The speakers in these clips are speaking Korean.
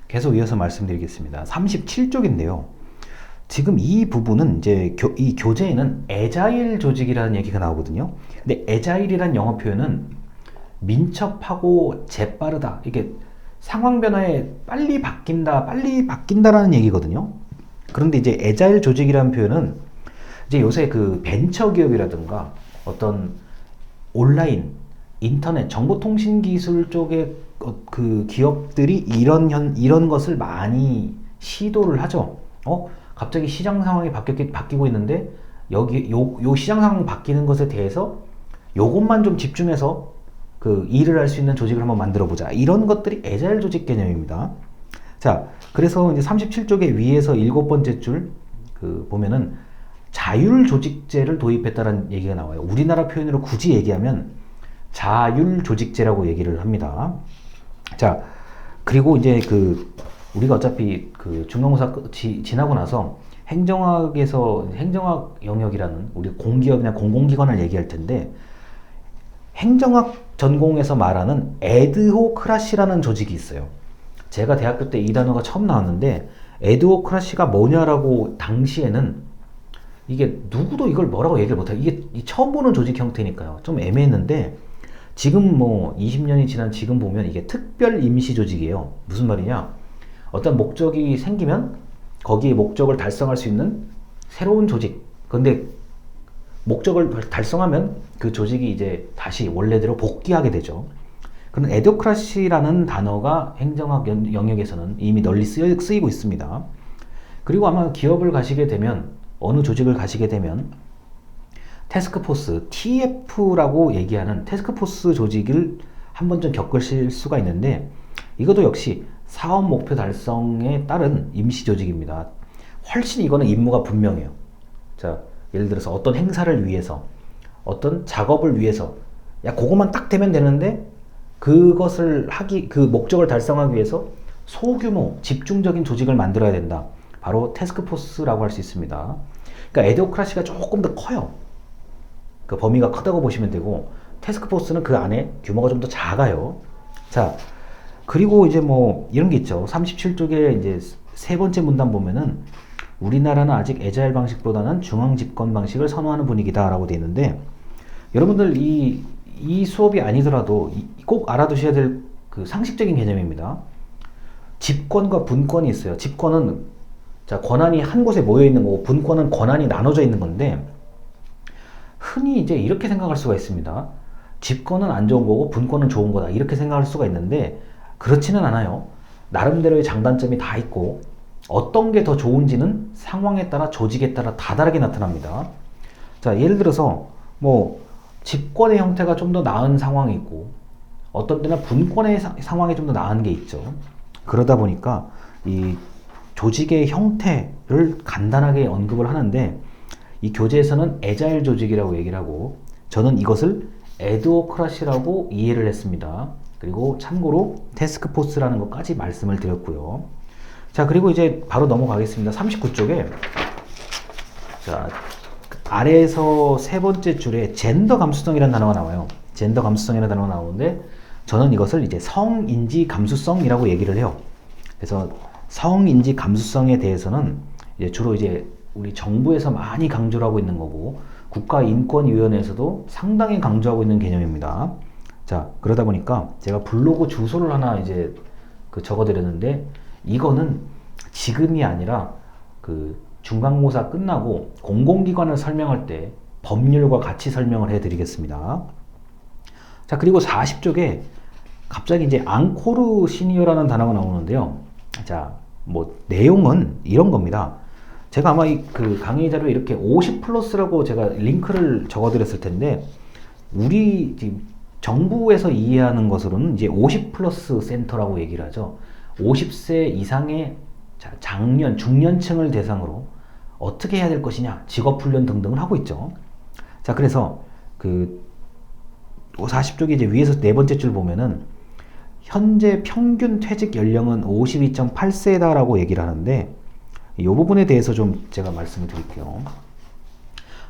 계속 이어서 말씀드리겠습니다. 37쪽인데요. 지금 이 부분은 이제 이 교재에는 애자일 조직이라는 얘기가 나오거든요. 근데 애자일이란 영어 표현은 민첩하고 재빠르다. 이게 상황 변화에 빨리 바뀐다라는 얘기거든요. 그런데 이제 애자일 조직이라는 표현은 이제 요새 그 벤처 기업이라든가 어떤 온라인, 인터넷, 정보통신 기술 쪽의 그 기업들이 이런 것을 많이 시도를 하죠. 갑자기 시장 상황이 바뀌고 있는데 요 시장 상황 바뀌는 것에 대해서 요것만 좀 집중해서 그 일을 할 수 있는 조직을 한번 만들어 보자. 이런 것들이 애자일 조직 개념입니다. 자, 그래서 이제 37쪽의 위에서 7번째 줄 보면은 자율 조직제를 도입했다는 얘기가 나와요. 우리나라 표현으로 굳이 얘기하면 자율 조직제라고 얘기를 합니다. 자, 그리고 이제 우리가 어차피 중간고사 지나고 나서 행정학 영역이라는 우리 공기업이나 공공기관을 얘기할 텐데, 행정학 전공에서 말하는 에드호크라시라는 조직이 있어요. 제가 대학교 때 이 단어가 처음 나왔는데, 에드호크라시가 뭐냐라고 당시에는 이게 누구도 이걸 뭐라고 얘기를 못해요. 이게 처음 보는 조직 형태니까요. 좀 애매했는데, 지금 뭐 20년이 지난 지금 보면 이게 특별 임시 조직이에요. 무슨 말이냐? 어떤 목적이 생기면 거기에 목적을 달성할 수 있는 새로운 조직. 근데 목적을 달성하면 그 조직이 이제 다시 원래대로 복귀하게 되죠. 그런 에드호크라시라는 단어가 행정학 영역에서는 이미 널리 쓰이고 있습니다. 그리고 아마 기업을 가시게 되면, 어느 조직을 가시게 되면 태스크포스, TF라고 얘기하는 태스크포스 조직을 한 번쯤 겪으실 수가 있는데, 이것도 역시 사업 목표 달성에 따른 임시 조직입니다. 훨씬 이거는 임무가 분명해요. 자, 예를 들어서 어떤 행사를 위해서, 어떤 작업을 위해서, 그거만 딱 되면 되는데, 그것을 그 목적을 달성하기 위해서 소규모 집중적인 조직을 만들어야 된다. 바로 태스크포스라고 할 수 있습니다. 그러니까 에드호크라시가 조금 더 커요. 그 범위가 크다고 보시면 되고, 태스크포스는 그 안에 규모가 좀 더 작아요. 자, 그리고 이제 뭐 이런 게 있죠. 37쪽에 이제 세 번째 문단 보면은 우리나라는 아직 애자일 방식보다는 중앙 집권 방식을 선호하는 분위기다라고 되어 있는데, 여러분들 이 수업이 아니더라도 꼭 알아두셔야 될 그 상식적인 개념입니다. 집권과 분권이 있어요. 집권은 권한이 한 곳에 모여 있는 거고, 분권은 권한이 나눠져 있는 건데, 흔히 이제 이렇게 생각할 수가 있습니다. 집권은 안 좋은 거고 분권은 좋은 거다, 이렇게 생각할 수가 있는데, 그렇지는 않아요. 나름대로의 장단점이 다 있고, 어떤 게 더 좋은지는 상황에 따라, 조직에 따라 다 다르게 나타납니다. 자, 예를 들어서 뭐 집권의 형태가 좀 더 나은 상황이 있고, 어떤 때는 분권의 상황이 좀 더 나은 게 있죠. 그러다 보니까 이 조직의 형태를 간단하게 언급을 하는데, 이 교재에서는 애자일 조직이라고 얘기를 하고, 저는 이것을 에드호크라시라고 이해를 했습니다. 그리고 참고로 태스크포스라는 것까지 말씀을 드렸고요. 자, 그리고 이제 바로 넘어가겠습니다. 39쪽에 자, 아래에서 세 번째 줄에 젠더 감수성이라는 단어가 나와요. 젠더 감수성이라는 단어가 나오는데, 저는 이것을 이제 성인지 감수성이라고 얘기를 해요. 그래서 성인지 감수성에 대해서는 이제 주로 이제 우리 정부에서 많이 강조를 하고 있는 거고, 국가인권위원회에서도 상당히 강조하고 있는 개념입니다. 자, 그러다 보니까 제가 블로그 주소를 하나 이제 적어드렸는데, 이거는 지금이 아니라 중간고사 끝나고 공공기관을 설명할 때 법률과 같이 설명을 해드리겠습니다. 자, 그리고 40쪽에 갑자기 이제 앙코르 시니어라는 단어가 나오는데요. 자, 뭐 내용은 이런 겁니다. 제가 아마 그 강의 자료에 이렇게 50 플러스라고 제가 링크를 적어드렸을 텐데, 우리 지금 정부에서 이해하는 것으로는 이제 50 플러스 센터라고 얘기를 하죠. 50세 이상의 장년, 중년층을 대상으로 어떻게 해야 될 것이냐, 직업훈련 등등을 하고 있죠. 자, 그래서 40쪽에 이제 위에서 네 번째 줄 보면은 현재 평균 퇴직 연령은 52.8세다라고 얘기를 하는데, 이 부분에 대해서 좀 제가 말씀을 드릴게요.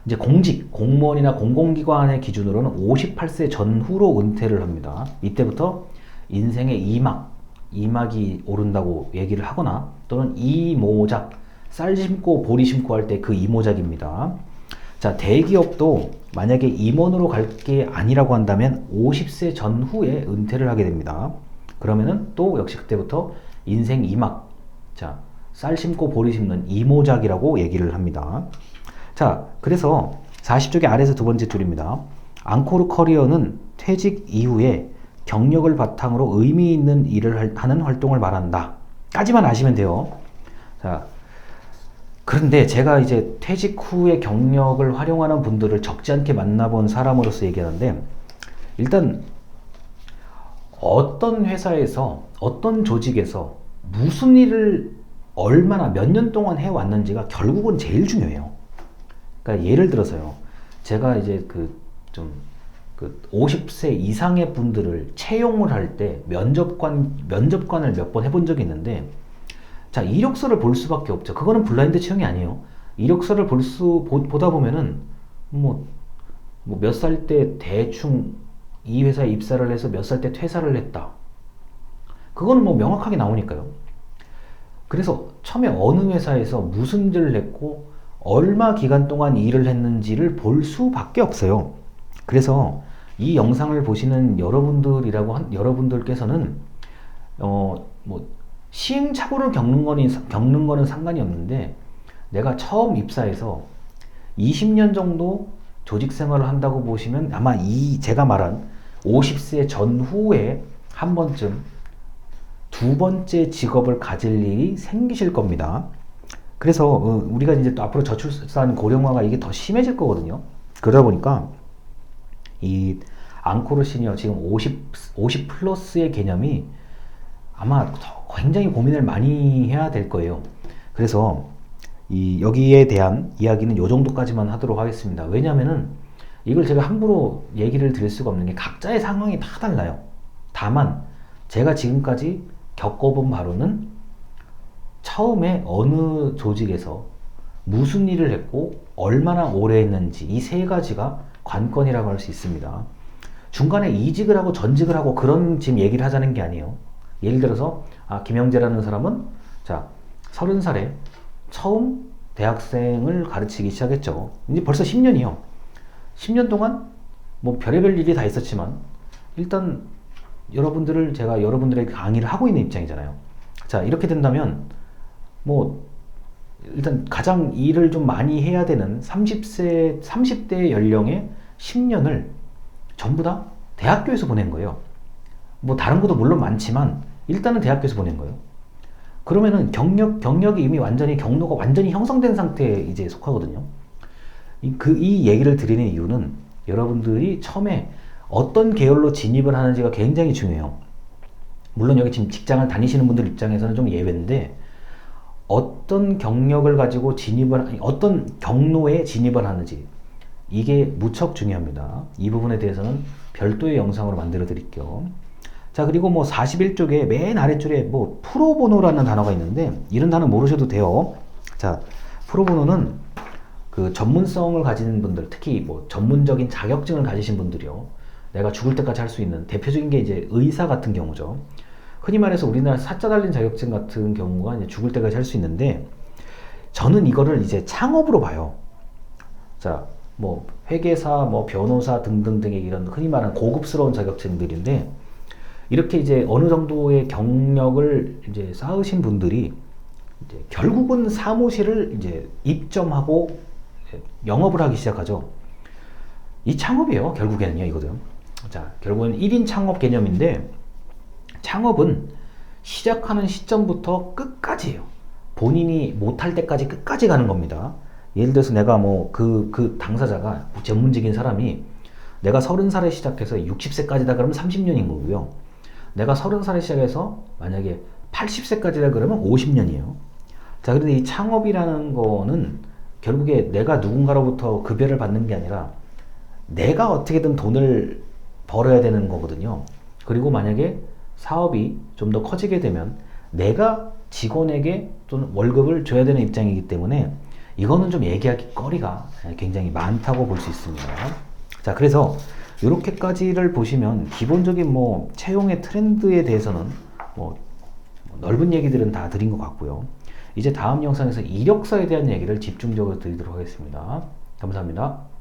이제 공무원이나 공공기관의 기준으로는 58세 전후로 은퇴를 합니다. 이때부터 인생의 2막, 이막이 오른다고 얘기를 하거나 또는 이모작, 쌀 심고 보리 심고 할 때 그 이모작입니다. 자, 대기업도 만약에 임원으로 갈 게 아니라고 한다면 50세 전후에 은퇴를 하게 됩니다. 그러면은 또 역시 그때부터 인생 이막, 자, 쌀 심고 보리 심는 이모작이라고 얘기를 합니다. 자, 그래서 40쪽의 아래에서 두 번째 줄입니다. 앙코르 커리어는 퇴직 이후에 경력을 바탕으로 의미 있는 일을 하는 활동을 말한다. 까지만 아시면 돼요. 자, 그런데 제가 이제 퇴직 후에 경력을 활용하는 분들을 적지 않게 만나본 사람으로서 얘기하는데, 일단 어떤 회사에서 어떤 조직에서 무슨 일을 얼마나 몇 년 동안 해왔는지가 결국은 제일 중요해요. 그러니까 예를 들어서요, 제가 이제 그 50세 이상의 분들을 채용을 할 때 면접관을 몇 번 해본 적이 있는데, 자, 이력서를 볼 수밖에 없죠. 그거는 블라인드 채용이 아니에요. 이력서를 보다 보면은 몇 살 때 대충 이 회사에 입사를 해서 몇 살 때 퇴사를 했다. 그거는 뭐 명확하게 나오니까요. 그래서 처음에 어느 회사에서 무슨 일을 했고 얼마 기간 동안 일을 했는지를 볼 수밖에 없어요. 그래서 이 영상을 보시는 여러분들께서는 시행착오를 겪는 거는 상관이 없는데, 내가 처음 입사해서 20년 정도 조직 생활을 한다고 보시면 아마 제가 말한 50세 전후에 한 번쯤 두 번째 직업을 가질 일이 생기실 겁니다. 그래서 우리가 이제 또 앞으로 저출산 고령화가 이게 더 심해질 거거든요. 그러다 보니까 이 앙코르 시니어 지금 50 플러스의 개념이 아마 굉장히 고민을 많이 해야 될 거예요. 그래서 여기에 대한 이야기는 요 정도까지만 하도록 하겠습니다. 왜냐면은 이걸 제가 함부로 얘기를 드릴 수가 없는 게 각자의 상황이 다 달라요. 다만 제가 지금까지 겪어본 바로는 처음에 어느 조직에서 무슨 일을 했고 얼마나 오래 했는지 이 세 가지가 관건이라고 할 수 있습니다. 중간에 이직을 하고 전직을 하고 그런 지금 얘기를 하자는 게 아니에요. 예를 들어서 김영재라는 사람은 자 30살에 처음 대학생을 가르치기 시작했죠. 이제 벌써 10년이요. 10년 동안 뭐 별의별 일이 다 있었지만 일단 제가 여러분들에게 강의를 하고 있는 입장이잖아요. 자, 이렇게 된다면 일단 가장 일을 좀 많이 해야 되는 30대 연령의 10년을 전부 다 대학교에서 보낸 거예요. 다른 것도 물론 많지만 일단은 대학교에서 보낸 거예요. 그러면은 경력이 이미 경로가 완전히 형성된 상태에 이제 속하거든요. 이 얘기를 드리는 이유는 여러분들이 처음에 어떤 계열로 진입을 하는지가 굉장히 중요해요. 물론 여기 지금 직장을 다니시는 분들 입장에서는 좀 예외인데, 어떤 경력을 가지고 어떤 경로에 진입을 하는지 이게 무척 중요합니다. 이 부분에 대해서는 별도의 영상으로 만들어 드릴게요. 자, 그리고 41쪽에 맨 아래줄에 프로보노라는 단어가 있는데, 이런 단어 모르셔도 돼요. 자, 프로보노는 그 전문성을 가지는 분들, 특히 전문적인 자격증을 가지신 분들이요, 내가 죽을 때까지 할 수 있는 대표적인 게 이제 의사 같은 경우죠. 흔히 말해서 우리나라 사자 달린 자격증 같은 경우가 이제 죽을 때까지 할 수 있는데, 저는 이거를 이제 창업으로 봐요. 자, 회계사, 변호사 등등등의 이런 흔히 말하는 고급스러운 자격증들인데, 이렇게 이제 어느 정도의 경력을 이제 쌓으신 분들이 이제 결국은 사무실을 이제 입점하고 영업을 하기 시작하죠. 이 창업이에요. 결국에는요, 이거든. 자, 결국은 1인 창업 개념인데, 창업은 시작하는 시점부터 끝까지예요. 본인이 못할 때까지 끝까지 가는 겁니다. 예를 들어서 내가 그 당사자가 전문직인 사람이 내가 30살에 시작해서 60세까지다 그러면 30년인 거고요. 내가 30살에 시작해서 만약에 80세까지다 그러면 50년이에요. 자, 그런데 이 창업이라는 거는 결국에 내가 누군가로부터 급여를 받는 게 아니라 내가 어떻게든 돈을 벌어야 되는 거거든요. 그리고 만약에 사업이 좀 더 커지게 되면 내가 직원에게 또는 월급을 줘야 되는 입장이기 때문에 이거는 좀 얘기하기 거리가 굉장히 많다고 볼 수 있습니다. 자, 그래서 이렇게까지를 보시면 기본적인 채용의 트렌드에 대해서는 넓은 얘기들은 다 드린 것 같고요. 이제 다음 영상에서 이력서에 대한 얘기를 집중적으로 드리도록 하겠습니다. 감사합니다.